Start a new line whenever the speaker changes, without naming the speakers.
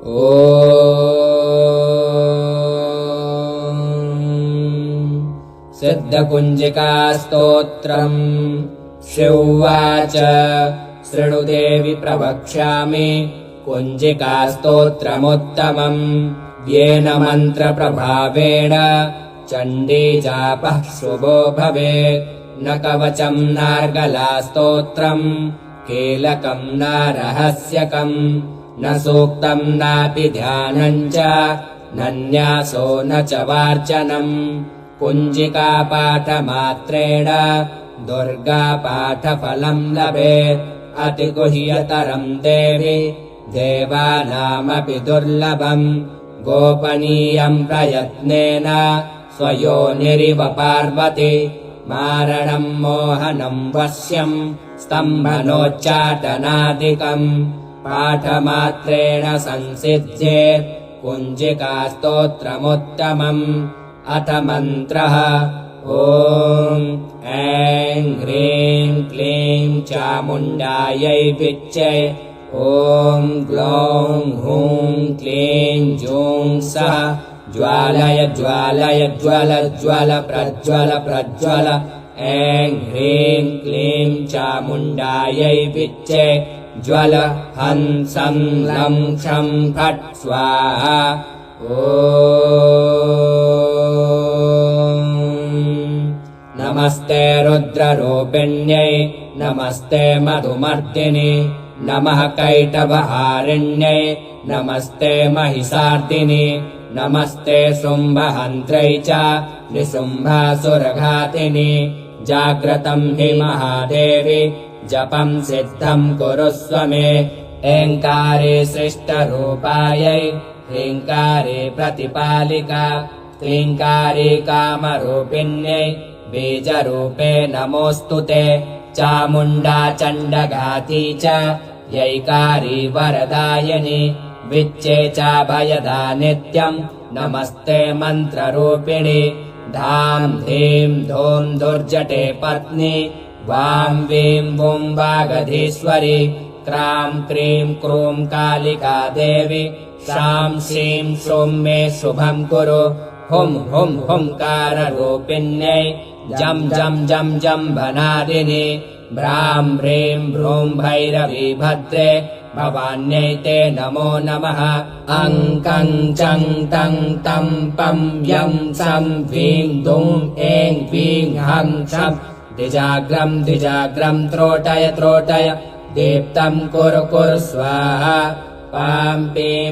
सिद्धकुञ्जिकास्तोत्रम् शिवोवाच शृणुदेवि प्रवक्ष्यामि कुञ्जिकास्तोत्रमुत्तमम् येन मन्त्रप्रभावेण चण्डीजापः शुभो भवेत् न कवचम् नार्गलास्तोत्रम् कीलकम् न रहस्यकम् न सूक्तम् नापि ध्यानम् च न न्यासो न च वार्चनम् कुञ्जिकापाठमात्रेण दुर्गापाठफलम् लभेत् अतिगुह्यतरम् देवि देवानामपि दुर्लभम् गोपनीयम् प्रयत्नेन स्वयोनिरिव पार्वती मारणम् मोहनम् वश्यम् स्तम्भनोच्चाटनादिकम् पाठमात्रेण संसिद्ध्येत् कुञ्जिकास्तोत्रमुत्तमम् अथ मन्त्रः ॐ ऐं ह्रीं क्लीं चामुण्डायै विच्चे ॐ ग्लौं हूं क्लीं जूं सः ज्वालय ज्वालय ज्वल ज्वल प्रज्वल प्रज्वल ऐं ह्रीं क्लीं चामुण्डायै विच्चे ज्वल हं सं लं क्षं फट् स्वाहा ॐ नमस्ते रुद्ररूपिण्यै नमस्ते मधुमर्दिनि नमः कैटभहारिण्यै नमस्ते महिषार्दिनि नमस्ते शुम्भहन्त्रै च निशुम्भासुरघातिनि जाग्रतम् हि महादेवि जपम् सिद्धम् कुरुस्व मे ऐङ्कारे सृष्टरूपायै ह्रीङ्कारे प्रतिपालिका क्लीङ्कारे कामरूपिण्यै बीजरूपे नमोऽस्तु ते चामुण्डा चण्डघाती च यैकारी वरदायिनि विच्चे चाभयदा नित्यम् नमस्ते मन्त्ररूपिणि धां धीं धूं दुर्जटे पत्नी वां वीं वुं वागधीश्वरि क्रां क्रीं क्रूं कालिका देवी शां श्रीं श्रूं मे शुभम् कुरु हुं हुं हुंकाररूपिण्यै जं जं जं जम्भनादिनि भ्रां ह्रीं भ्रूं भैरवी भद्रे भवान्यै ते नमो नमः अं कं चं तं तं पं यं सं ह्रीं दुं ऐं ह्रीं हं छं द्विजाग्रं त्रोटय त्रोटय दीप्तं कुरु कुरु स्वाहा पां पीं